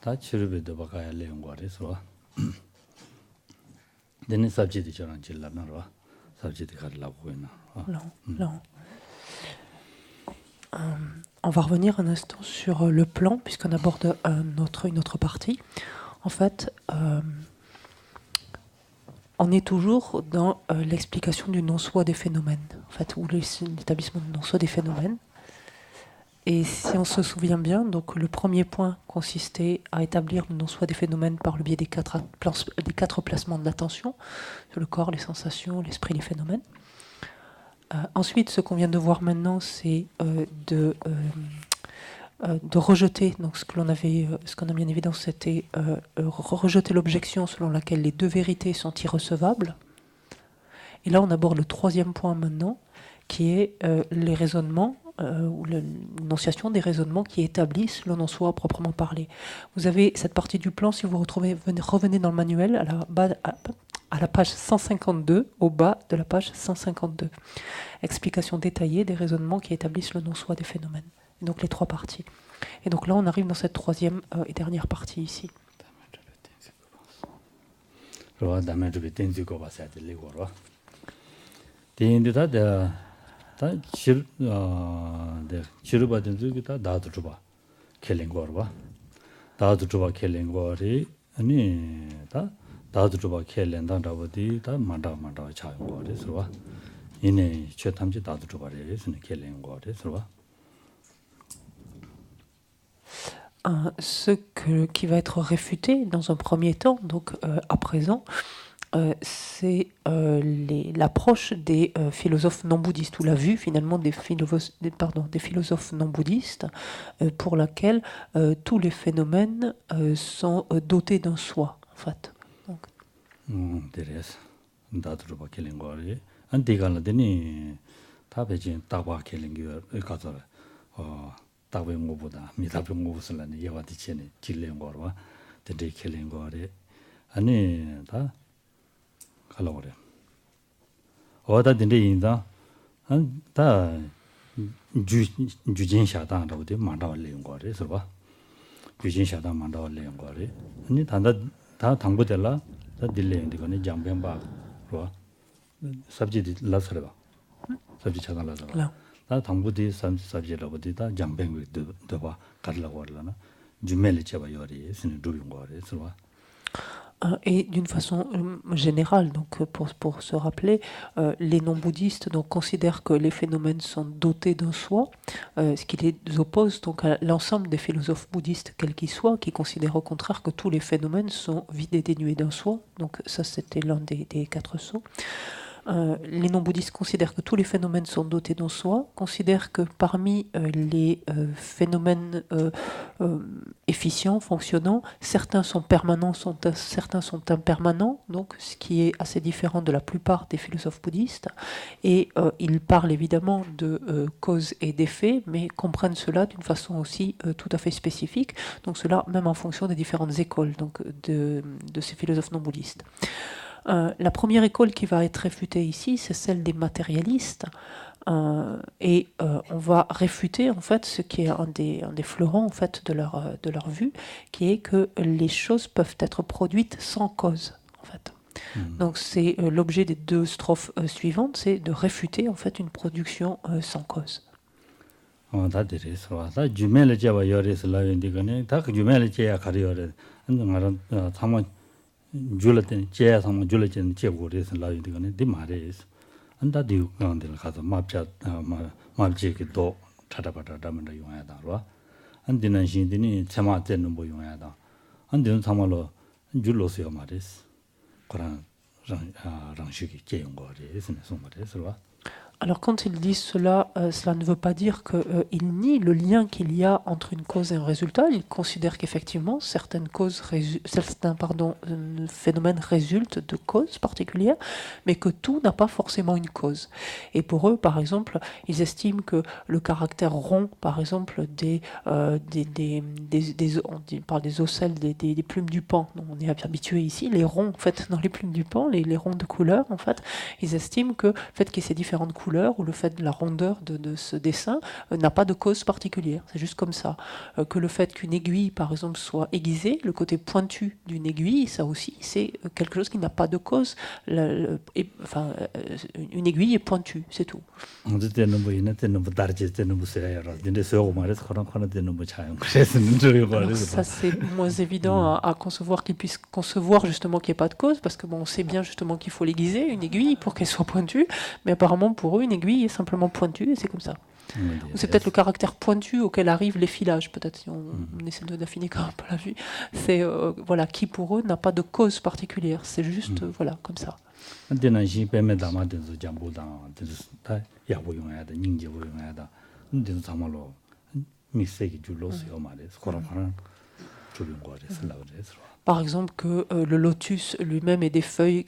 다 치료비도 바가야 내용 거래서 내는 sabjidi 저랑 질라나로 sabjidi 가려고 있나. Non, non. On va revenir un instant sur le plan, puisqu'on aborde une autre partie. En fait, on est toujours dans l'explication du non-soi des phénomènes, en fait, ou l'établissement du non-soi des phénomènes. Et si on se souvient bien, donc le premier point consistait à établir le non-soi des phénomènes par le biais des quatre placements de l'attention, sur le corps, les sensations, l'esprit, les phénomènes. Ensuite, ce qu'on vient de voir maintenant, c'est de rejeter, donc ce qu'on a mis en évidence, c'était rejeter l'objection selon laquelle les deux vérités sont irrecevables. Et là, on aborde le troisième point maintenant, qui est les raisonnements, ou l'énonciation des raisonnements qui établissent le non-soi proprement parlé. Vous avez cette partie du plan, si vous revenez dans le manuel, à la page 152, au bas de la page 152. Explication détaillée des raisonnements qui établissent le non-soi des phénomènes. Et donc les trois parties. Et donc là, on arrive dans cette troisième et dernière partie ici. 다 치료받은 적이다 나도 줘봐 켈링 거봐 나도 줘봐 켈링 거리 아니 다 나도 줘봐 켈렌다라고디 다 만다 차요 거래서 와 이네 최탐지 나도 줘봐래서 켈링 거래서 와 Ce qui va être réfuté dans un premier temps, donc à présent, c'est l'approche des philosophes non-bouddhistes, ou la vue finalement des philosophes non-bouddhistes, pour laquelle tous les phénomènes sont dotés d'un soi, en fait. Intéressant. D'ailleurs, pas quel langage. Antiquement, deni, tapeji, tawa quel langage, kaza, tawe ngoboda, mi tawe ngobosla ni yawati chene, chile ngorwa, deni quel langage. Ani, ta. 칼로그래. 어다 딘데인다. 다 주진샤다라고 돼 만다올래요 거래서 봐. 주진샤다 만다올래요 거래. 아니 다 당부될라. 다 딜레인데 거네 장변바. 봐. sabjidi 라서래 봐. sabji 차단 라서. 다 당부디 sab지라고 돼다 장변이 더 가려고 하려나. 주멜이 잡아 요리 스는 두용 거래서 봐. Et d'une façon générale, donc pour se rappeler, les non-bouddhistes donc, considèrent que les phénomènes sont dotés d'un soi, ce qui les oppose donc à l'ensemble des philosophes bouddhistes, quels qu'ils soient, qui considèrent au contraire que tous les phénomènes sont vides et dénués d'un soi. Donc ça, c'était l'un des quatre sots. Les non-bouddhistes considèrent que tous les phénomènes sont dotés d'un soi, considèrent que parmi les phénomènes efficients, fonctionnants, certains sont permanents, certains sont impermanents, donc ce qui est assez différent de la plupart des philosophes bouddhistes. Et ils parlent évidemment de cause et d'effet, mais comprennent cela d'une façon aussi tout à fait spécifique, donc cela même en fonction des différentes écoles donc, de ces philosophes non-bouddhistes. La première école qui va être réfutée ici, c'est celle des matérialistes. Et on va réfuter en fait ce qui est un des fleurons en fait de leur vue, qui est que les choses peuvent être produites sans cause en fait. Donc c'est l'objet des deux strophes suivantes, c'est de réfuter en fait une production sans cause. 줄었더니 제야상 줄었더니 제고래서 라이드가네 네 말이스 안다디우 강들 가서 마브제기도 찾아봐다면 용하다로 안디는 신디니 참아되는 뭐 용하다 안디는 참말로 줄로서요 말이스 그런 랑식이 제용 거래서 말이스 Alors quand ils disent cela, cela ne veut pas dire qu'ils nient le lien qu'il y a entre une cause et un résultat. Ils considèrent qu'effectivement certains phénomènes résultent de causes particulières, mais que tout n'a pas forcément une cause. Et pour eux, par exemple, ils estiment que le caractère rond, par exemple, on parle des ocelles, des plumes du paon. Donc on est habitué ici, les ronds, en fait, dans les plumes du paon, les ronds de couleur, en fait, ils estiment que le fait qu'il y ait ces différentes couleurs couleur ou le fait de la rondeur de ce dessin n'a pas de cause particulière. C'est juste comme ça. Que le fait qu'une aiguille, par exemple, soit aiguisée, le côté pointu d'une aiguille, ça aussi, c'est quelque chose qui n'a pas de cause. Une aiguille est pointue, c'est tout. Alors ça, c'est moins évident à concevoir qu'il puisse concevoir justement qu'il n'y ait pas de cause, parce que bon, on sait bien justement qu'il faut l'aiguiser, une aiguille, pour qu'elle soit pointue, mais apparemment pour eux, une aiguille est simplement pointue, et c'est comme ça. Ou c'est peut-être le caractère pointu auquel arrivent les filages, peut-être, si on essaie d'affiner quand même un peu la vue. C'est, voilà, qui pour eux n'a pas de cause particulière, c'est juste, voilà, comme ça. Par exemple, que le lotus lui-même ait des feuilles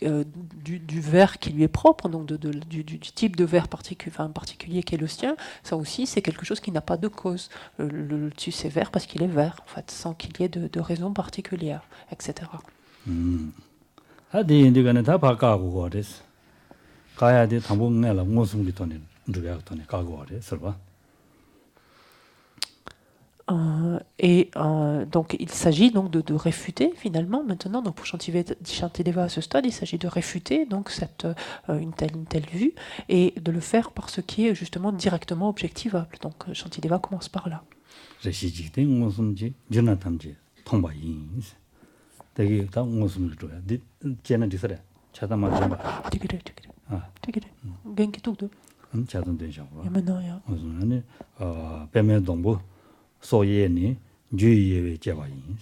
du verre qui lui est propre, donc du type de verre particulier qui est le sien, ça aussi, c'est quelque chose qui n'a pas de cause. Le lotus est vert parce qu'il est vert, en fait, sans qu'il y ait de raison particulière, etc. Donc il s'agit donc de réfuter finalement maintenant, donc pour Shantideva à ce stade, il s'agit de réfuter donc une telle vue et de le faire par ce qui est justement directement objectivable. Donc Shantideva commence par là. 소예니 주의에 제바인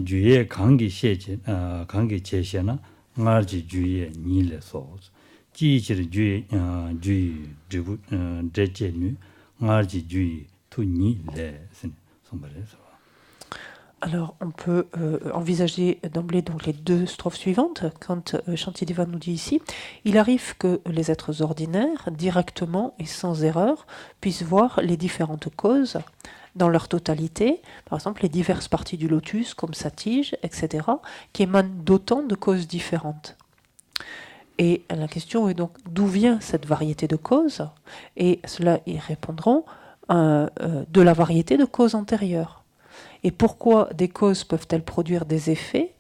주의에 관계 세제 관계 제시나 말지 주의에 니레소 지지의 주의 주부 제제니 말지 주의 투니레 선발해서. Alors, on peut envisager d'emblée donc les deux strophes suivantes. Quand Shantideva nous dit ici, il arrive que les êtres ordinaires, directement et sans erreur, puissent voir les différentes causes dans leur totalité, par exemple les diverses parties du lotus, comme sa tige, etc., qui émanent d'autant de causes différentes. Et la question est donc d'où vient cette variété de causes? Et cela, ils répondront de la variété de causes antérieures. Et pourquoi des causes peuvent-elles produire des effets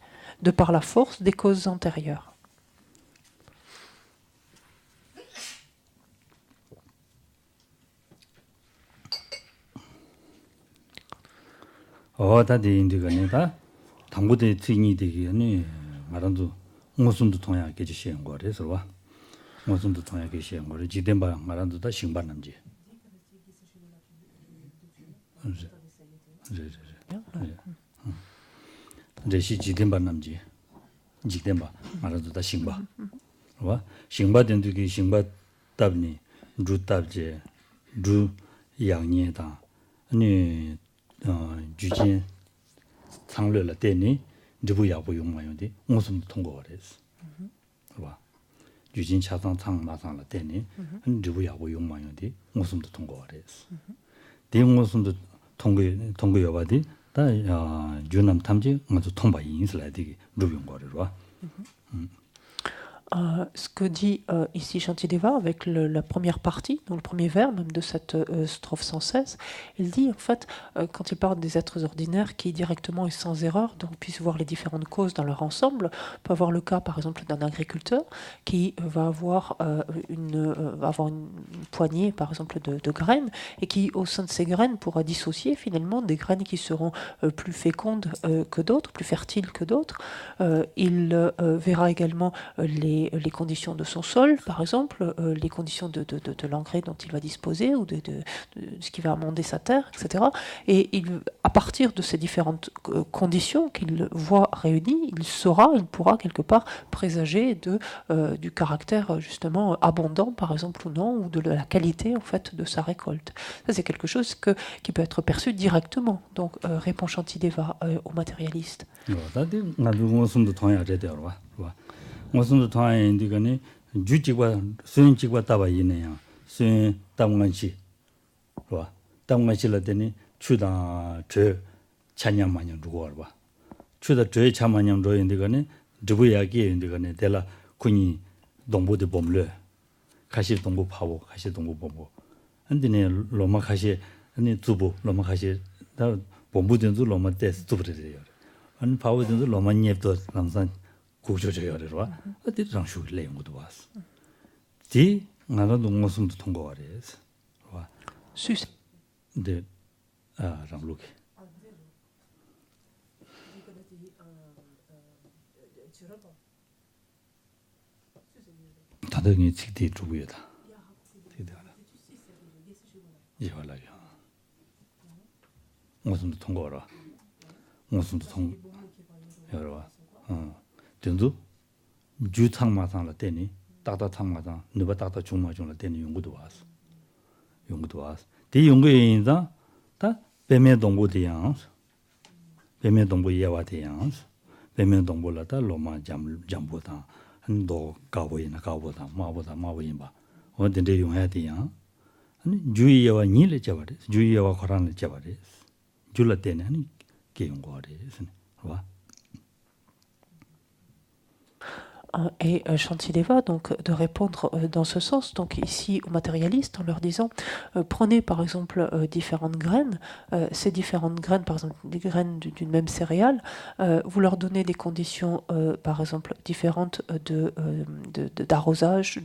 de par la force des causes antérieures? 다들 인디가네다 당고대 트인이 되기에는 말한도 무슨도 통하게 주시는 거래서 와 무슨도 통하게 주시는 거를 지된바 말한도 다 신반남지 제시 지된바 남지 지된바 말한도 다 신바 와 신바된 되게 신바 답니 주답제 주 양녀다 아니 주진 상례를 때니 지부야부 용마요디 무슨 통과를 봐 주진 차상 상마상을 때니 지부야부 용마요디 무슨 통과를 대무슨도 통과여바디 다 주남 탐지 먼저 통바 인슬라이디 루용 거를 봐 Ce que dit ici Shantideva avec la première partie, donc le premier vers même de cette strophe 116, il dit en fait, quand il parle des êtres ordinaires qui directement et sans erreur donc puissent voir les différentes causes dans leur ensemble, on peut avoir le cas par exemple d'un agriculteur qui va avoir une poignée par exemple de graines et qui au sein de ces graines pourra dissocier finalement des graines qui seront plus fécondes que d'autres, plus fertiles que d'autres. Il verra également les conditions de son sol, par exemple, les conditions de l'engrais dont il va disposer ou de ce qui va amender sa terre, etc. Et à partir de ces différentes conditions qu'il voit réunies, il pourra quelque part présager du caractère justement abondant, par exemple, ou non, ou de la qualité en fait de sa récolte. Ça, c'est quelque chose qui peut être perçu directement. Donc, répond Shantideva aux matérialistes. 무슨도 통하에 인디가네 주지과 수인지과 따바 이네야 수인 땅만시 봐 땅만시라더니 추다 저 찬양만양 누구 봐 추다 저 찬양만양 로 인디가네 두부야기 인디가네 데라 군이 동부대 범래 가시 동부 파고 가시 동부 본부 안디네 로마 가시 아니 주부 로마 가시 다 본부된도 로마 테스트 부르래요 안 파고된도 로마 녀도 항상 구조져요래로 어디 장수 내용도 왔어 디 나도 농무슨도 통과하래서 와 Sus. 근데 랑루케 다들 직디 주부에다 이거라요. 무슨 통과라. 무슨 통 여러 된도 주탕마상라 되니 따다탕마상 너가 따다 중마중라 되니 연구도 왔어. 연구도 왔어. 대 연구에인다 다 배매 동부대양. 배매 동부 이해와 대양. 배매 동부라다 로마 잠보다 한도 가보이나 가보다 마보인 봐. 어딘데 용해야 돼요. 아니 주의와 니를 잡아래. 주의와 거란을 잡아래. 줄라 때는 아니 개용 거래. 봐. Et Shantideva, donc, de répondre dans ce sens, donc ici aux matérialistes, en leur disant prenez par exemple différentes graines, ces différentes graines, par exemple des graines d'une même céréale, vous leur donnez des conditions par exemple différentes d'arrosage,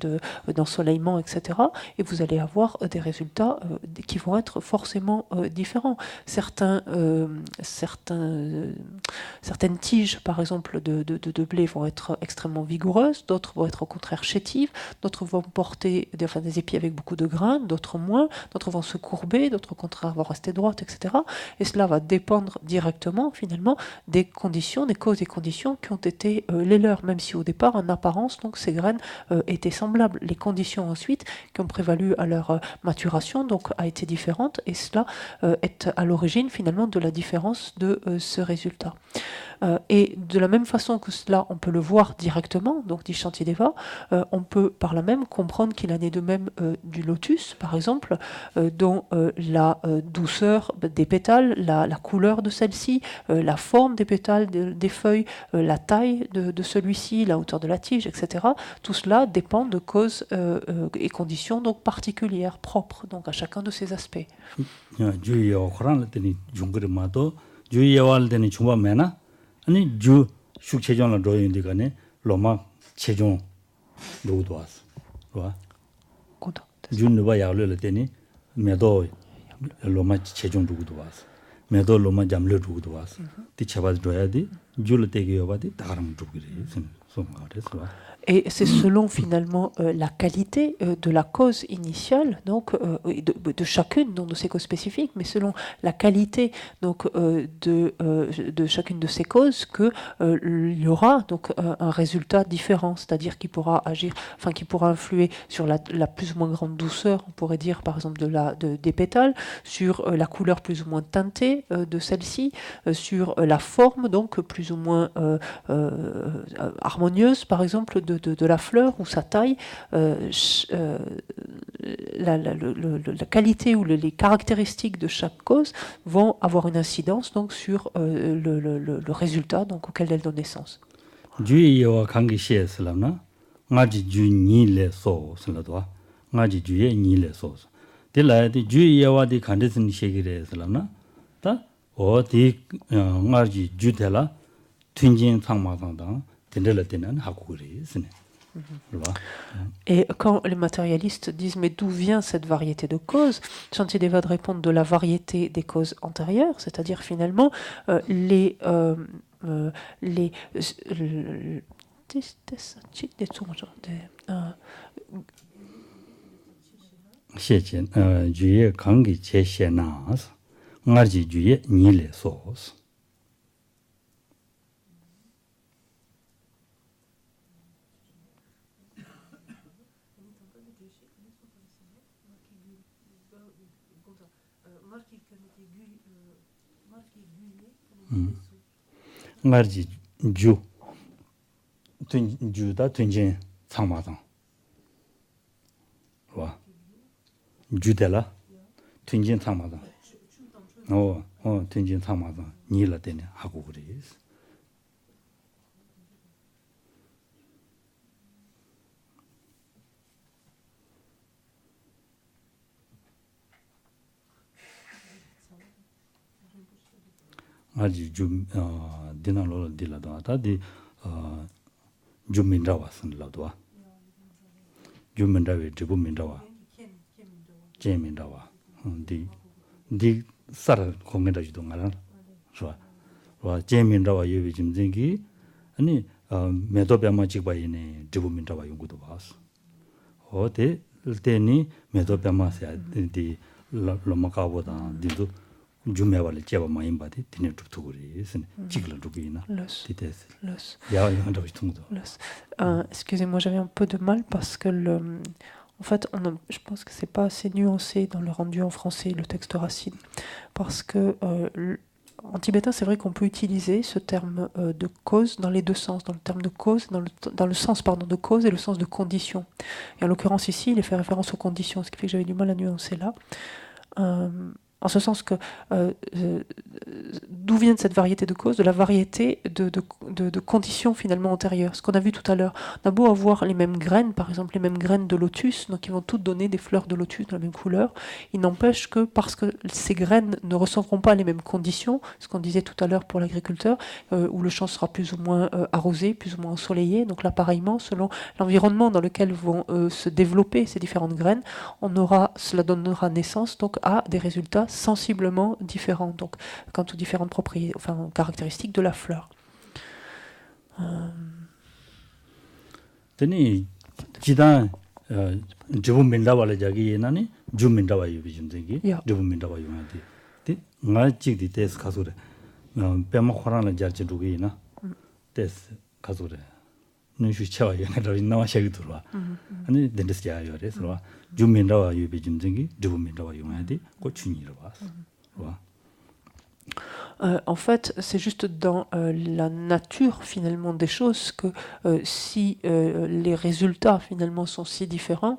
d'ensoleillement, etc. Et vous allez avoir des résultats qui vont être forcément différents. Certaines tiges, par exemple, de blé vont être extrêmement vigoureuses, d'autres vont être au contraire chétives, d'autres vont porter des épis avec beaucoup de grains, d'autres moins, d'autres vont se courber, d'autres au contraire vont rester droites, etc. Et cela va dépendre directement finalement des conditions, des causes et conditions qui ont été les leurs, même si au départ en apparence donc ces graines étaient semblables. Les conditions ensuite qui ont prévalu à leur maturation donc a été différente et cela est à l'origine finalement de la différence de ce résultat. Et de la même façon que cela, on peut le voir directement, donc dit Shantideva, on peut par là même comprendre qu'il en est de même du lotus, par exemple, dont la douceur des pétales, la couleur de celle-ci, la forme des pétales, des feuilles, la taille de celui-ci, la hauteur de la tige, etc. Tout cela dépend de causes et conditions donc particulières, propres donc à chacun de ces aspects. 아니 주 숙체전을 로인데 간에 로마 체종 로도 왔어. 봐. 준르바 야르를 때니 메도 로마 체종 로도 왔어. 메도 로마 잠르 로도 왔어. 디차바도 줘야지 줄을 때게 여바디 다가람 로기래. 손가 그래서 Et c'est selon finalement la qualité de la cause initiale, donc de chacune donc, de ces causes spécifiques, mais selon la qualité donc de chacune de ces causes que il y aura donc un résultat différent, c'est-à-dire qui pourra agir, enfin qui pourra influer sur la plus ou moins grande douceur, on pourrait dire par exemple des pétales, sur la couleur plus ou moins teintée de celle-ci, sur la forme donc plus ou moins harmonieuse par exemple de la fleur ou sa taille, la qualité ou les caractéristiques de chaque cause vont avoir une incidence donc sur le résultat donc auquel elle donne naissance. 주의와 관계시에서라나 ngaji ju ni le so ስለ도 ngaji 주의 ni le so 딜라디 주의와 디 간데슨 시기래서라나 다 어디 ngaji 주텔라 튠진 상마상당 된들을 때는 하고 그래요. Et quand les matérialistes disent mais d'où vient cette variété de causes, Shantideva répond de la variété des causes antérieures, c'est-à-dire finalement les 주의 관계 제시나서 ngaji 주의 ni le so ngaji ju 주다 튼진 상마당 와 주텔라 튼진 상마당 튼진 상마당 니라 때네 하고 그래 아주 좀 디나로 딜라도 아다디 좀 민다와 선라도와 좀 민다we 지부 민다와 제 민다와 디 사르 공연다 주도 말아 좋아 제 민다와 예비 짐진기 아니 메도베마 직바이네 지부 민다와 연구도 봤어 어때 때니 메도베마세 디 로마카보다 디도 주메발이 제가 많이 받이 디네 tukuri c'est tigla dubina dites ya yanda bitumdo excusez-moi, j'avais un peu de mal parce que en fait, je pense que c'est pas assez nuancé dans le rendu en français, le texte racine. Parce que en tibétain, c'est vrai qu'on peut utiliser ce terme de cause dans les deux sens, dans le terme de cause, dans le sens pardon, de cause et le sens de condition. Et en l'occurrence ici, il est fait référence aux conditions, ce qui fait que j'avais du mal à nuancer là. En ce sens que d'où vient cette variété de causes? De la variété de conditions finalement antérieures. Ce qu'on a vu tout à l'heure, on a beau avoir les mêmes graines, par exemple les mêmes graines de lotus, donc ils vont toutes donner des fleurs de lotus de la même couleur, il n'empêche que parce que ces graines ne recevront pas les mêmes conditions, ce qu'on disait tout à l'heure pour l'agriculteur, où le champ sera plus ou moins arrosé, plus ou moins ensoleillé, donc là pareillement, selon l'environnement dans lequel vont se développer ces différentes graines, cela donnera naissance donc à des résultats sensiblement différents, donc quant aux différentes propriétés, enfin caractéristiques de la fleur. Teni jidan jibu mindawa la jagi nani ju mindawa yubi jimdengi jibu mindawa yungadi ti nga jigdi tes kasure pema khorang la jarche dugi na tes kasure nushu chawa yungada nawa shagi durwa ani dendes ya yore swa ju mindawa yubi jimdengi jibu mindawa yungadi ko chuni rwa En fait, c'est juste dans la nature finalement des choses que si les résultats finalement sont si différents,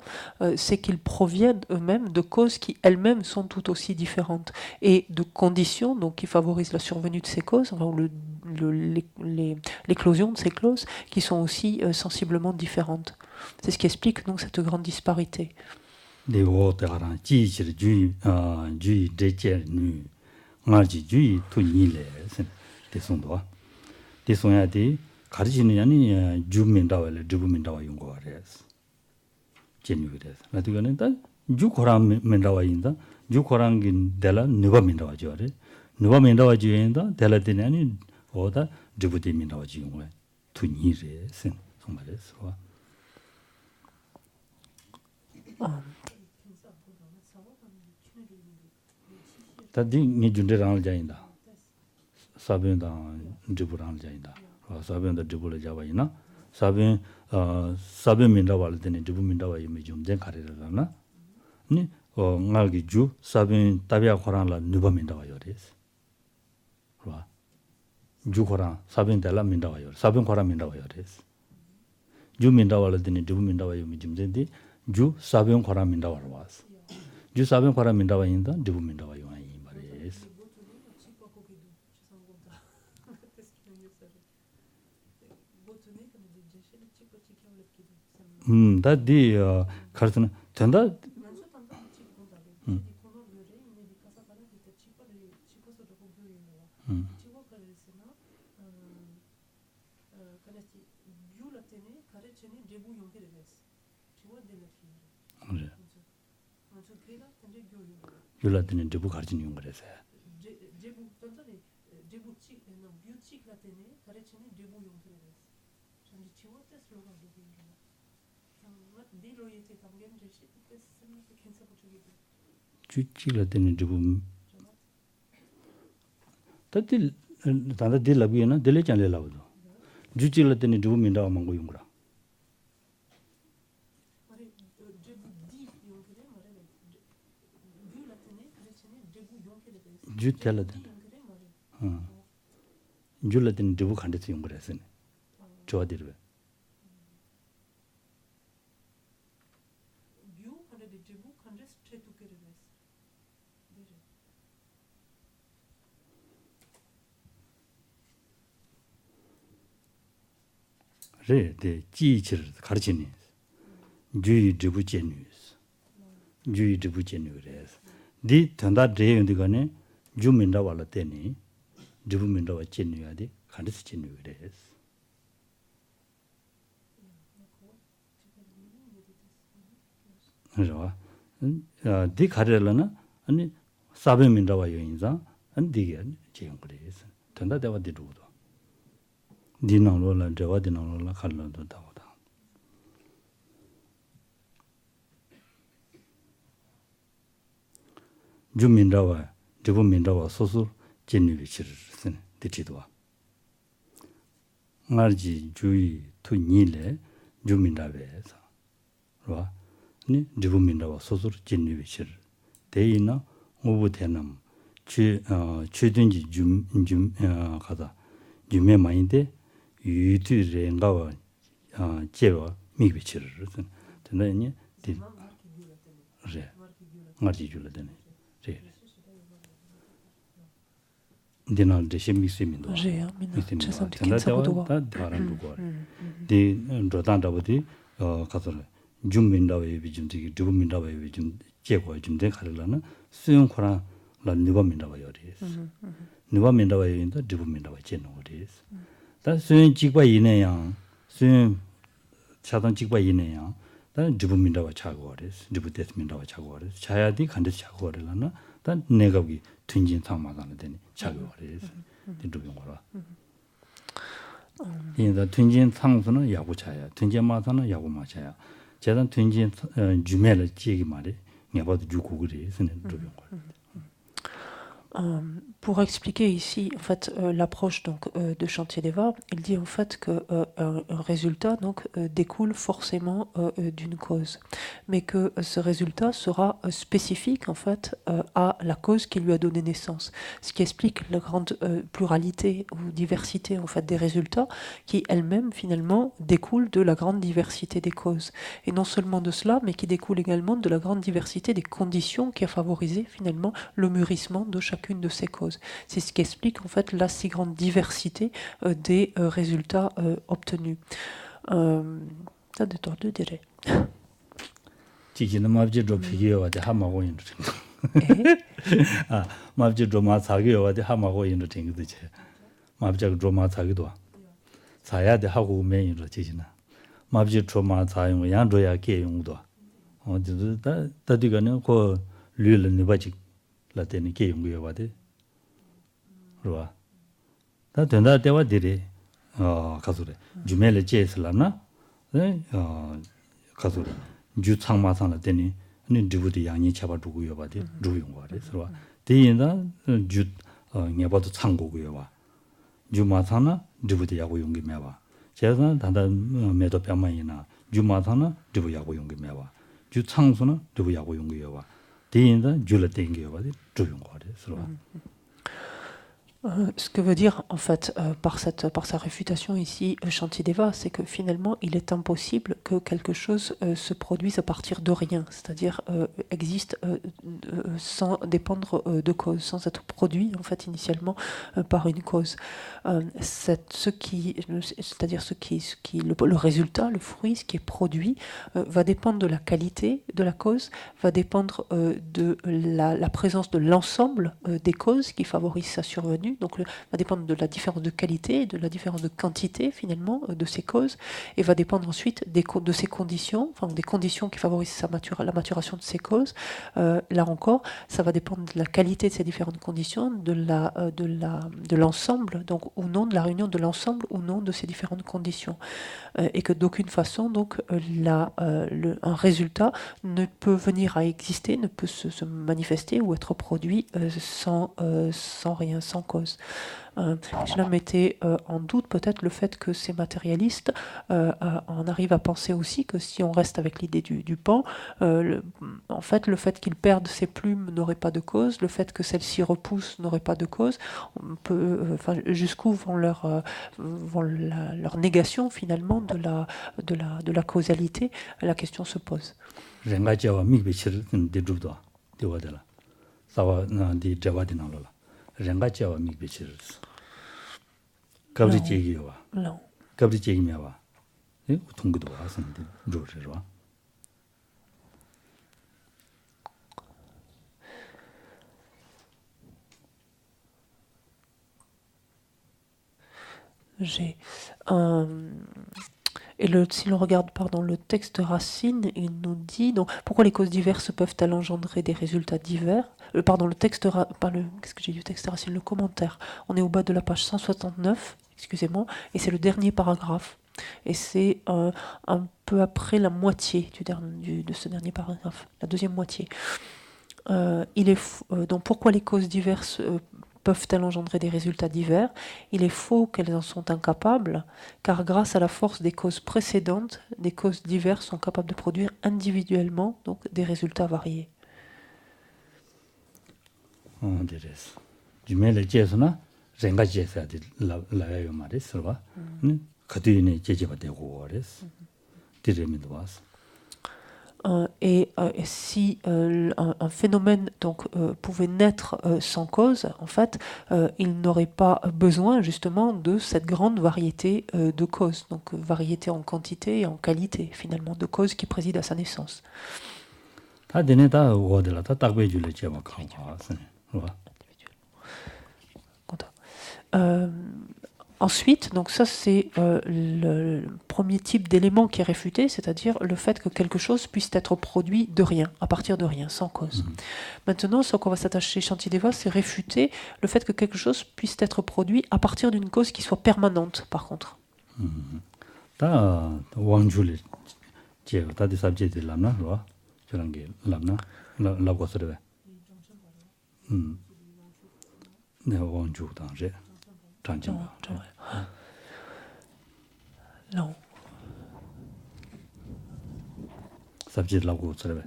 c'est qu'ils proviennent eux-mêmes de causes qui elles-mêmes sont tout aussi différentes et de conditions donc qui favorisent la survenue de ces causes, enfin, l'éclosion de ces causes qui sont aussi sensiblement différentes. C'est ce qui explique donc cette grande disparité. ngaji ju이 투니래 대송도와 대송야디 가르치는 아니 주민다와래 주민다와 용거래스 제뉴그래스 나도가는 다 주코람 민다와인다 주코랑긴 데라 누바민다와 줘래 누바민다와 줘인다 데라데니 아니 오다 주부디민다와 줘용거 투니래 정말래스 와 tadi ngi junde rang jainda sabin da jibu rang jainda sabin da jibu la jawa ina sabin minda wal dene jibu minda wa yimi jum den kare la na ni ngalgi ju sabin tabia khorang la nuba minda wa yores wa ju khorang sabin da la minda wa yor sabin khorang minda wa yores ju minda wal dene jibu minda wa yimi jum den di ju sabin khorang minda wa was ju sabin khorang minda wa inda jibu minda wa yong 다디 카르트는 된다 율라드는 제부 가르치는 용 그래서 주치가 되는 좀 다들 단다 딜라비나 딜레찬 레라고도 주치가 되는 좀 민다와 망고 용거라 주텔라든 줄라든 좀 간데스 용거라서네 좋아디르 레데 지치를 가르치니 주의 드부제뉴스 주의 드부제뉴레스 디 단다 데인디가네 주민다 warla teni dribu mindawa chennuya de khandis chennuya res. 그죠? 디 가려라나 아니 사베 민다와 여인자 안 디게 지금 그래서 된다 대화 디루도 디나로라 대화 디나로라 칼로도 다오다 주민다와 주부 민다와 소소 진입이 치르는 디지도와 말지 주의 투니래 주민다베서 와 니 주부민다와 소소 진입이 치르 대이나 오부대남 최든지 좀 가다 유매 많이데 유튜브랭가와 제와 미비치를 되나니 디 제 말지 줄라되네 제 디날 데시미스미도 J'ai, 미스미도 ça me 된다 dit 다 다른 거 디 로단다버디 가서 주민다와 비준지 주민다와 비준 제고 좀된 가르라는 수용코라 란니바민다와 요리스 니바민다와 요인도 주민다와 제노리스 다 수용 직과 이내양 수용 차단 직과 이내양 다 주민다와 차고리스 주부데스민다와 차고리스 자야디 간데스 차고리라나 다 내가기 튼진 상마다는 되니 차고리스 디두병 거라 인자 튼진 상수는 야구차야 튼진 마사는 야구마차야 제단 튼진 주매를 지기 말이 내가도 주고 그래 쓰는 두병 거라 Pour expliquer ici en fait l'approche donc de Chantier d'Eva, il dit en fait que un résultat donc découle forcément d'une cause, mais que ce résultat sera spécifique en fait à la cause qui lui a donné naissance, ce qui explique la grande pluralité ou diversité en fait des résultats qui elles-mêmes finalement découlent de la grande diversité des causes, et non seulement de cela, mais qui découle également de la grande diversité des conditions qui a favorisé finalement le mûrissement de chacune de ces causes. C'est ce qui explique en fait la si grande diversité des résultats obtenus. Ça détend de dire. 지지는 마브지로 피기여와데 하마고 있는 아 마브지로 마사기여와데 하마고 있는 땡거지 마브지로 마사기도 사야데 하고 메인으로 지지나 마브지로 마사용 양조야 개용도 어디도 다디가는 그 류는 바지 라테니 개용고여와데 그러와 다 된다 때와 디리 가수래 주멜레 제슬라나 가수래 주 창마상을 때니 니 두부디 양이 잡아 두고요 바디 루용 거래 그러와 대인다 주 녀바도 창고고요 주마사나 두부디 야고 용기 매와 제가 단단 매도 뺨만이나 주마사나 두부 야고 용기 매와 주 창수나 두부 야고 용기요 대인다 줄라 땡겨요 바디 루용 거래 그러와 Ce que veut dire en fait par sa réfutation ici Chantier d'Eva, c'est que finalement il est impossible que quelque chose se produise à partir de rien, c'est-à-dire existe sans dépendre de cause, sans être produit en fait initialement par une cause. C'est-à-dire le résultat, le fruit, ce qui est produit, va dépendre de la qualité de la cause, va dépendre de la présence de l'ensemble des causes qui favorisent sa survenue. Donc, va dépendre de la différence de qualité, de la différence de quantité finalement de ces causes, et va dépendre ensuite de ces conditions, enfin des conditions qui favorisent la maturation de ces causes. Là encore, ça va dépendre de la qualité de ces différentes conditions, de l'ensemble, donc ou non de la réunion de l'ensemble ou non de ces différentes conditions, et que d'aucune façon donc un résultat ne peut venir à exister, ne peut se manifester ou être produit sans rien, sans cause. Cela mettait en doute peut-être le fait que ces matérialistes en arrivent à penser aussi que si on reste avec l'idée du pan, en fait le fait qu'ils perdent ces plumes n'aurait pas de cause, le fait que celles-ci repoussent n'aurait pas de cause, on peut, jusqu'où vont leur négation finalement de la causalité, la question se pose. 랭가치와 미비치르 갑리 제기와 갑리 제기미와 예 통구도 와서는데 로르와 G. Et si l'on regarde le texte racine, il nous dit donc pourquoi les causes diverses peuvent-elles engendrer des résultats divers. Le texte qu'est-ce que j'ai du texte racine, le commentaire. On est au bas de la page 169, excusez-moi, et c'est le dernier paragraphe. Et c'est un peu après la moitié de ce dernier paragraphe, la deuxième moitié. Donc pourquoi les causes diverses peuvent-elles engendrer des résultats divers? Il est faux qu'elles en sont incapables, car grâce à la force des causes précédentes, des causes diverses sont capables de produire individuellement donc, des résultats variés. Du mele jesuna renga jesa de la yo mare serva. Kadine jejeba de gores. Diremidoas. Et si un phénomène donc pouvait naître sans cause, en fait, il n'aurait pas besoin justement de cette grande variété de causes, donc variété en quantité et en qualité finalement de causes qui président à sa naissance. Ensuite, donc ça c'est le premier type d'élément qui est réfuté, c'est-à-dire le fait que quelque chose puisse être produit de rien, à partir de rien, sans cause. Maintenant, ce qu'on va s'attacher Shantideva, c'est réfuter le fait que quelque chose puisse être produit à partir d'une cause qui soit permanente, par contre. Non. Subject lagu tsarebe.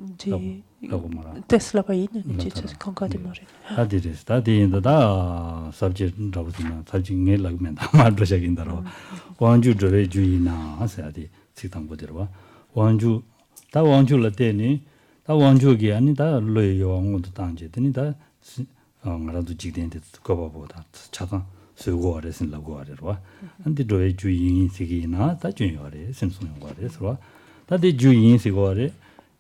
Lagu mara. Tesla payin, ni kanka de manger. Adiris, tadi da subject lagu tsina, subject nge lagu menda madro shagin daro. Wangju zhove juyi na ase adi sikang budirwa. Wangju, da wangju la teni, da wangju ki ani da loy yo wangu to tangje, teni da ngara du jikden de goba bo da chatan suyo ware sin lagu ware rwa. Andi zhove juyi yin sigi na da jun ware, sin sung ware sirwa. 다들 주인이 거래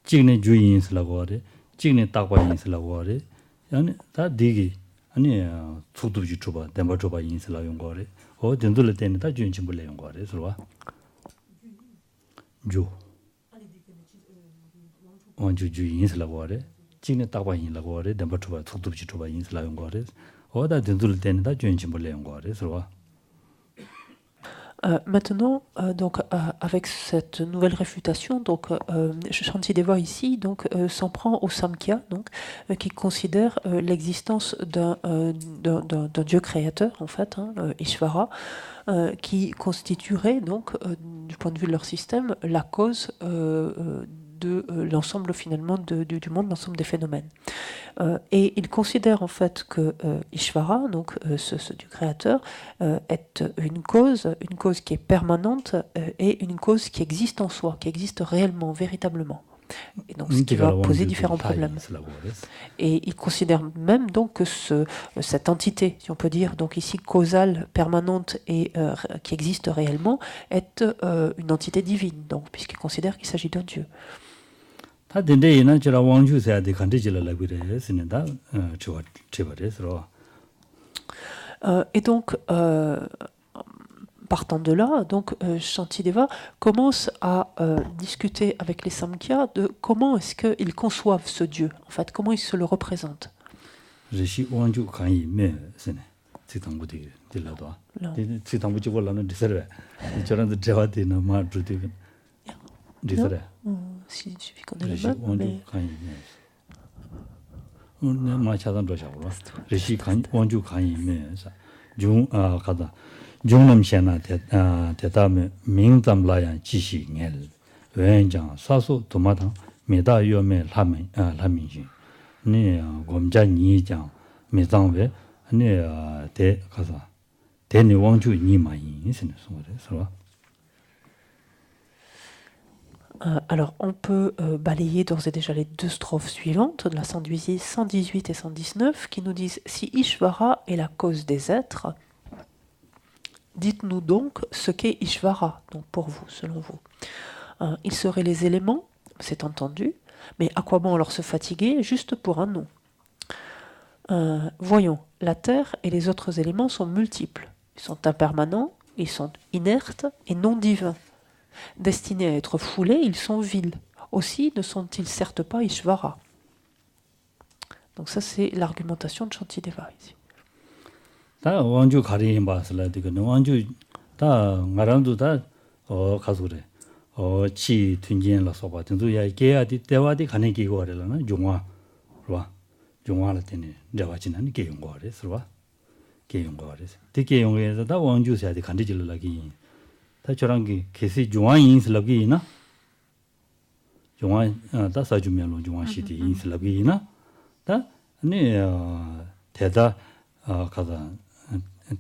찍네 주인이라고 하래 찍네 딱바인이라고 하래 아니 다 되게 아니 속도 주초바 담바 줘봐 인스라 용 거래 된들 때는 다 주인이 몰래 용 거래 서로 주 원주 주인이라고 하래 찍네 딱바인이라고 하래 담바 줘봐 속도 주초바 인스라 용 거래 다 된들 때는 다 주인이 몰래 용 거래 서로 Maintenant, donc, avec cette nouvelle réfutation, donc, Shantideva ici donc, s'en prend au Samkhya, donc, qui considère l'existence d'un dieu créateur, en fait, Ishvara, qui constituerait, donc, du point de vue de leur système, la cause de l'ensemble finalement du monde, l'ensemble des phénomènes. Et il considère en fait que Ishvara, donc ce dieu créateur, est une cause qui est permanente et une cause qui existe en soi, qui existe réellement, véritablement. Et donc ce qui va poser différents problèmes. Et il considère même donc que cette entité, si on peut dire, donc ici causale, permanente et qui existe réellement, est une entité divine, donc puisqu'il considère qu'il s'agit d'un dieu. Et donc, partant de là, donc Shantideva commence à discuter avec les Samkhya de comment est-ce qu'ils conçoivent ce dieu, en fait, comment ils se le représentent. Il suffit qu'on ait le même, Jungnam Shena Tetame Mingdam Layan Chishi Ngel, Wenjang Sasu Tomatang, Meda Yome Laminjin, Ne Gomja Nijang, Mezangwe, Ne Te Kaza, Teni Wangju Nima Yin, c'est Alors, on peut balayer d'ores et déjà les deux strophes suivantes de la 118 et 119 qui nous disent « Si Ishvara est la cause des êtres, dites-nous donc ce qu'est Ishvara, donc pour vous, selon vous. Ils seraient les éléments, c'est entendu, mais à quoi bon alors se fatiguer juste pour un nom? Voyons, la terre et les autres éléments sont multiples, ils sont impermanents, ils sont inertes et non divins. Destinés à être foulés, ils sont vils. Aussi ne sont-ils certes pas Ishvara. Donc ça, c'est l'argumentation de Shantideva ici. 다 원주 가리인 바슬라 되고 원주 다 말한도 다 가수래 치 튼진라 소바 등도 야 게야디 대와디 가는 기고 하려나 용화 봐 용화를 때네 내가 지난 게 용거 그래서 봐 게용거 그래서 되게 용에서 다 원주셔야지 간디질라기 다 저런 게 계시 용화 인슬라기나 용화 다 사주면로 용화 시티 인슬라기나 다 아니 대다 가다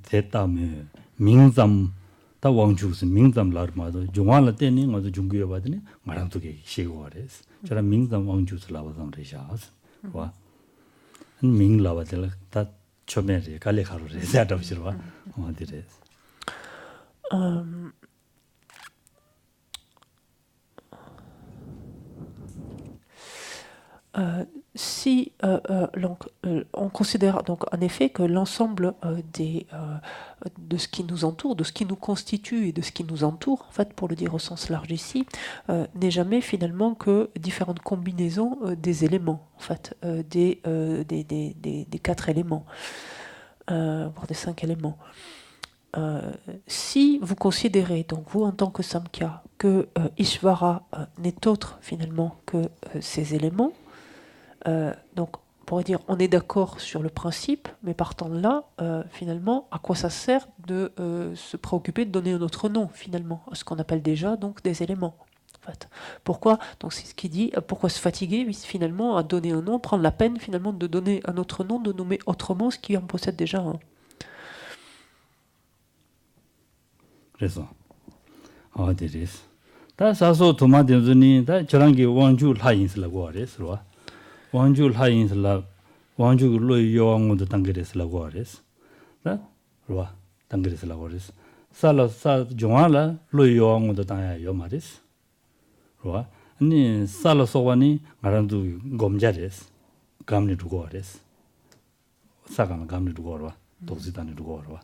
대다며 민잠 다 왕주스 민잠 라르마도 종알라 때니 가서 중교해 받더니 말한도게 시고 그래서 저런 민잠 왕주스 라바상 레샤스 와 민라바들 다 처음에 갈래가로 레자도 싫어 어디래 Si on considère donc en effet que l'ensemble de ce qui nous entoure, de ce qui nous constitue et de ce qui nous entoure, en fait, pour le dire au sens large ici, n'est jamais finalement que différentes combinaisons des éléments, en fait, des 4 éléments, voire des 5 éléments. Si vous considérez, donc vous en tant que Samkhya, que Ishvara n'est autre finalement que ces éléments, donc, on pourrait dire, on est d'accord sur le principe, mais partant de là, finalement, à quoi ça sert de se préoccuper de donner un autre nom, finalement, à ce qu'on appelle déjà donc des éléments. En fait. Pourquoi, donc c'est ce qu'il dit, pourquoi se fatiguer finalement à donner un nom, prendre la peine finalement de donner un autre nom, de nommer autrement ce qui en possède déjà un. 그래서 어디리스 다 사소 도마데즈니 다 저랑게 원주 라인스라고 하래서 원주 하인슬라 원주 로이 요왕도 당그레슬라고 하레스 다 로아 당그레슬라고 하레스 살라 사 종알라 로이 요왕도 당야 요 말레스 로아 아니 살라 소와니 마란도 곰자레스 감니 두고 하레스 사가나 감니 두고 하라 독지단이 두고 하라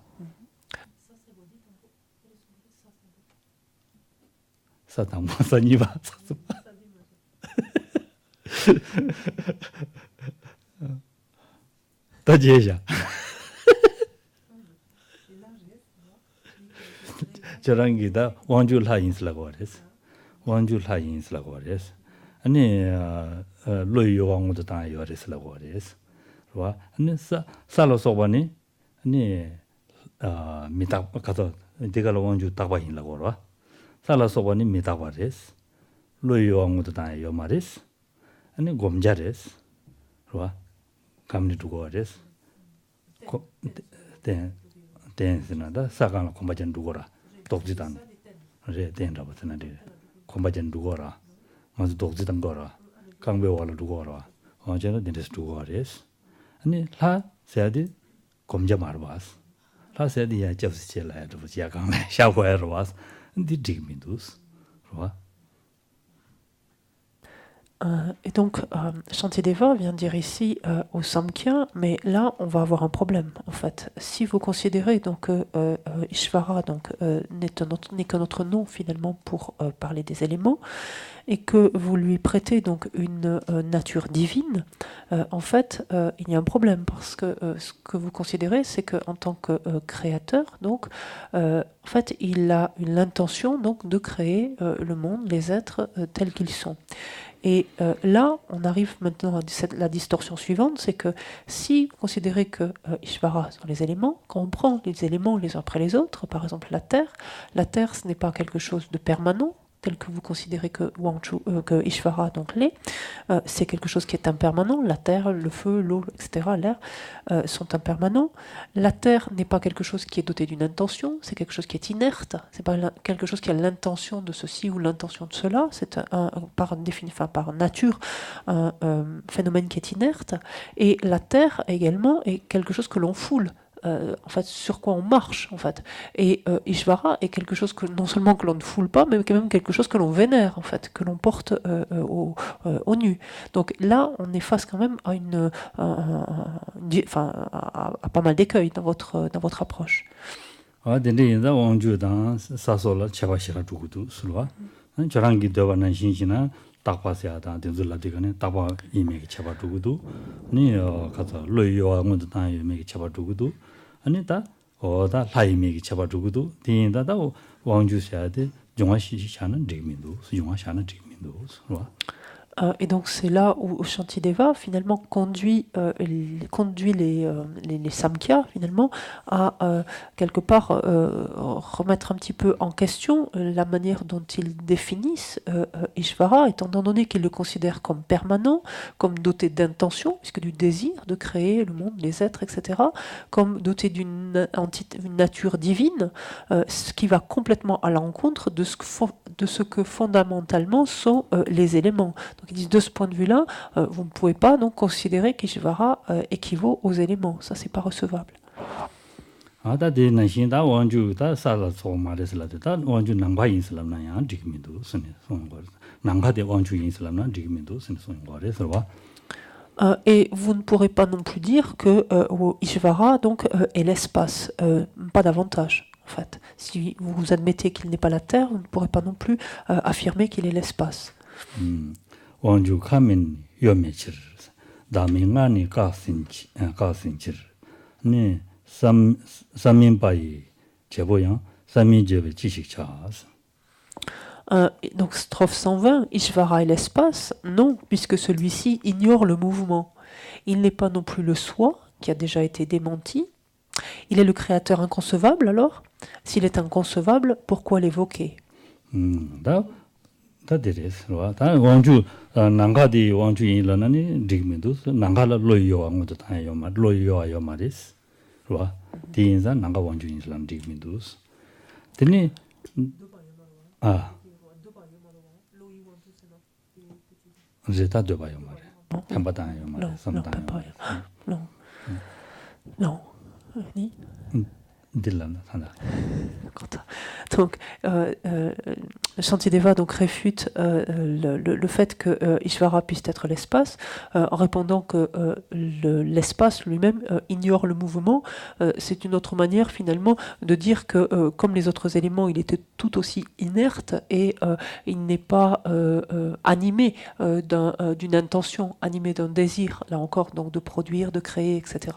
사당 마사니바 다지해자. 저런 게다 원줄하 인슬라고 그랬어. 원줄하 인슬라고 그랬어. 아니 로이요 왕도 다 요랬으라고 그랬어. 와 아니 살로소바니 아니 미타 가서 내가 원주 딱 봐인라고 그러. 살로소바니 미타 봐레스. 로이요 왕도 다 요 말레스. 아니 곰자레스. 와 감리 두고 와레스. 댄스나다 사가나 콤바전 두고라. 독지단. 레 댄라고 쓰는데 콤바전 두고라. 먼저 독지단 거라. 강배와로 두고라. 어제는 댄스 두고 와레스. 아니 라 세디 곰자 말바스. 라 세디 야 접스 чел라야 두지 야강래 샤고야로 와스. 디 디미두스. 와 Et donc, Shantideva vient dire ici au Samkhya, mais là, on va avoir un problème, en fait. Si vous considérez donc Ishvara n'est qu'un autre nom, finalement, pour parler des éléments, et que vous lui prêtez donc une nature divine, en fait, il y a un problème, parce que ce que vous considérez, c'est qu'en tant que créateur, donc, en fait, il a l'intention donc, de créer le monde, les êtres tels qu'ils sont. Et là, on arrive maintenant à la distorsion suivante, c'est que si vous considérez que Ishvara sont les éléments, quand on prend les éléments les uns après les autres, par exemple la Terre ce n'est pas quelque chose de permanent, tel que vous considérez que Ishvara donc l'est, c'est quelque chose qui est impermanent. La terre, le feu, l'eau, etc., l'air sont impermanents. La terre n'est pas quelque chose qui est doté d'une intention, c'est quelque chose qui est inerte. C'est pas quelque chose qui a l'intention de ceci ou l'intention de cela. C'est par nature un phénomène qui est inerte. Et la terre également est quelque chose que l'on foule. En fait, sur quoi on marche, en fait. Et Ishvara est quelque chose que non seulement que l'on ne foule pas, mais quand même quelque chose que l'on vénère, en fait, que l'on porte au nu. Donc là, on est face quand même à à pas mal d'écueils dans votre approche. 근데 인자 왕주당 사소라 제바시라 두고도 술와 저랑기 되어는 신신아 딱 봐서야다 된줄라디가네 딱봐 이메기 제바 두고도 니 가서 로이와 뭐도 다 이메기 제바 두고도 아니 다 어다 라이메기 제바 두고도 디인다다 왕주셔야돼 종아시샤는 리민도 종아샤는 리민도 술와 Et donc c'est là où Shantideva finalement conduit les Samkhya finalement à quelque part remettre un petit peu en question la manière dont ils définissent Ishvara, étant donné qu'ils le considèrent comme permanent, comme doté d'intention, puisque du désir de créer le monde, les êtres, etc., comme doté d'une nature divine, ce qui va complètement à l'encontre de ce que fondamentalement sont les éléments. Donc ils disent de ce point de vue-là, vous ne pouvez pas donc considérer qu'Ishvara équivaut aux éléments. Ça, c'est pas recevable. Et vous ne pourrez pas non plus dire que Ishvara donc, est l'espace, pas davantage. En fait, si vous admettez qu'il n'est pas la terre, vous ne pourrez pas non plus affirmer qu'il est l'espace. 원주 가면 요매칠 다밍만이 가신치 네 삼민바이 제보양 삼민제의 지식차스 Donc strophe 120, Ishvara est l'espace? Non, puisque celui-ci ignore le mouvement. Il n'est pas non plus le soi, qui a déjà été démenti. Il est le créateur inconcevable alors? S'il est inconcevable, pourquoi l'évoquer? 다데레스와 다 원주 난가디 원주 일러나니 디그멘도스 난가라 로이요 아무도 다요 말 로이요요 말이스 와 디인자 난가 원주 일러나 디그멘도스 되니 제타 되바요 말에 한바다요 말에 삼다요 non ni 딜라나 산다 donc Shantideva donc réfute le fait que Ishvara puisse être l'espace en répondant que l'espace lui-même ignore le mouvement. C'est une autre manière finalement de dire que comme les autres éléments, il était tout aussi inerte et il n'est pas animé d'une intention, animé d'un désir, là encore, donc de produire, de créer, etc.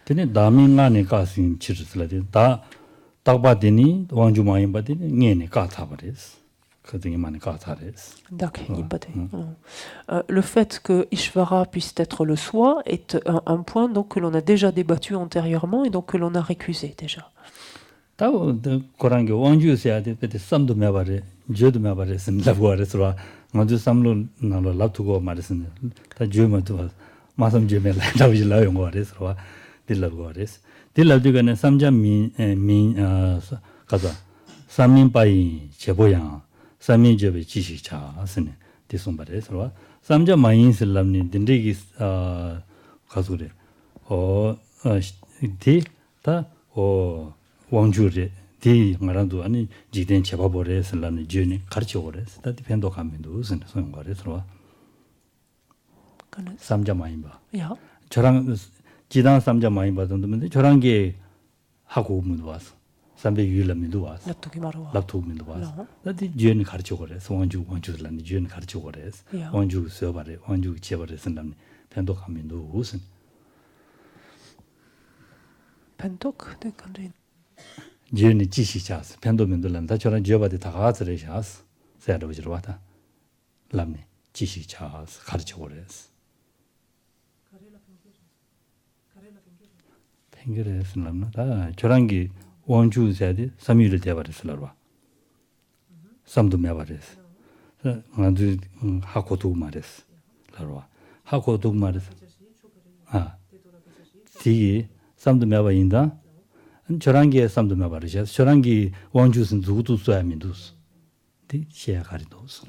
근데 다민간에 가신 치르슬라데 다 딱바데니 왕주마인바데니 녜네 가타버레스 그등이 많이 가타레스 le fait que Ishvara puisse être le soi est un point donc que l'on a déjà débattu antérieurement et donc que l'on a récusé déjà. 다오 고란게 왕주세야데 베데 삼도 메바레 저도 메바레스 라보아레스라 먼저 삼로 나로 라투고 마레스네 다 주마도 마삼 제멜라 다우질라 용고아레스라 딜라고아레스 딜라디가네 삼자민 가자 삼민바이 제보양 삼민제베 지시차 아스네 디송바레스라 삼자 마인슬람니 딘데기 가수레 디다 왕주레 디 말한도 아니 지된 제바보레슬라니 주니 가르쳐오레스 다 디펜도 가면도 무슨 소용거레스라 삼자 마인바 야 저랑 지단 삼자 많이 받았는데 저랑 게 하고 오면 와서 삼배 유일람도 와서 랍토기도 와서 나디 주연이 가르쳐 그래서 원주들한테 주연 가르쳐 그래서 원주 서버래 원주 제버래 쓴다면 편도 가면도 무슨 편독 네 간지 주연이 지시자스 편도면들란 다 저랑 지어봐도 다 가서래샤스 세아버지로 왔다 람네 지시자스 가르쳐 그래서 팽겨레스는 다 저랑기 원주세야디 삼위를 대바레스라와 삼도 메바레스 나도 하고도 말레스 라와 하고도 말레스 디 삼도 메바인다 저랑기 삼도 메바레스 저랑기 원주슨 누구도 써야민도스 디 시야가리도스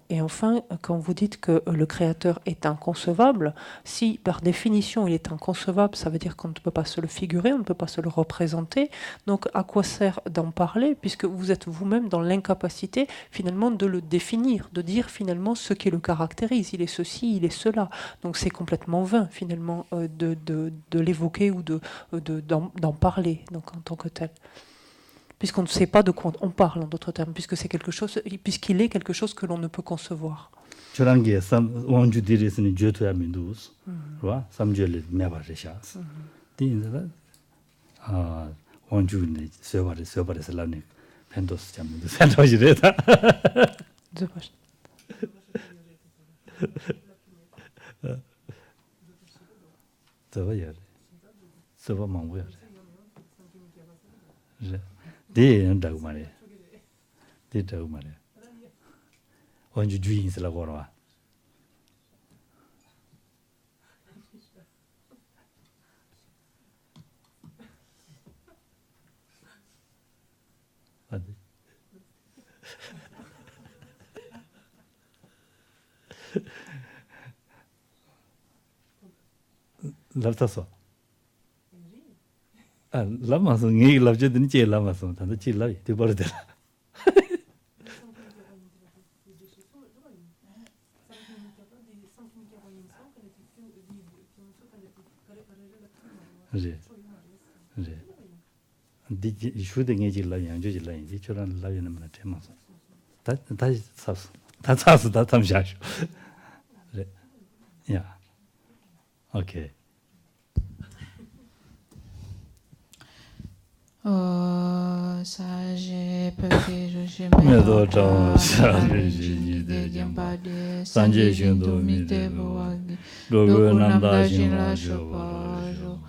Et enfin, quand vous dites que le créateur est inconcevable, si par définition il est inconcevable, ça veut dire qu'on ne peut pas se le figurer, on ne peut pas se le représenter. Donc à quoi sert d'en parler, puisque vous êtes vous-même dans l'incapacité finalement de le définir, de dire finalement ce qui le caractérise. Il est ceci, il est cela. Donc c'est complètement vain finalement de l'évoquer ou d'en parler donc, en tant que tel. Puisqu'on ne sait pas de quoi on parle, en d'autres termes, puisqu'il est quelque chose que l'on ne peut concevoir. 저랑게 원주 디리스니 죄토야 민두스. 와 삼죄를 매바르샤스. 딘자 원주니 서버레슬라니 펜도스 잠도 산도지레다. 저거야. 저거 망고야. 네, 한다고 말해. 됐다고 말해. 원주 주인이라고 알아. 맞지? 랍tas어. 아, 랍마서 이 랍제더니 제 랍마서 단도 제 랍이 되버려더라. 그래. 그래. 디 슈딩에 질라 양조 질라 이제 저런 라이는 뭐 테마서. 다시 샀어. 다 샀어. 다 담샤쇼. 그래. 야. 오케이. Sage peuple je suis 메도정 사르지니데 Gyambade 산제 Sanje 신도 Shindu Mite 미데보 Bwagi 로고 남다 Namda 신라 Shinla 쇼바조 Shopajo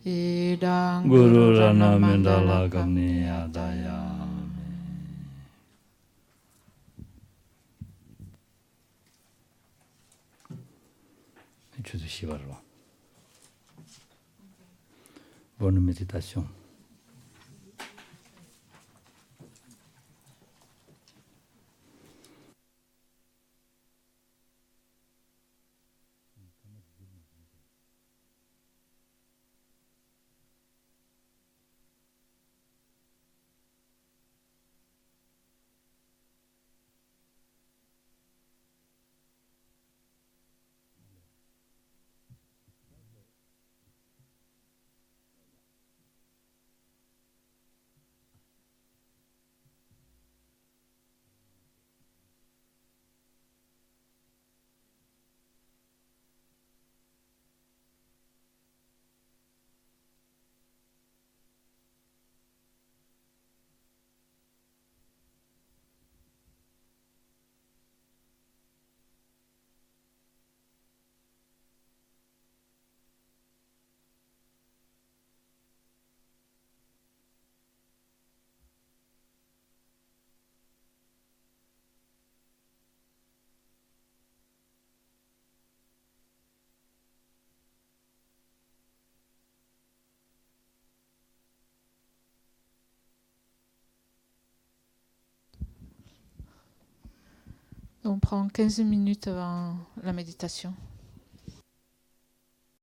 Idang 구루 Guru 라나 Rana 멘달라 Mandala 감니 아다야 주도 시바로 bonne méditation. On prend 15 minutes avant la méditation.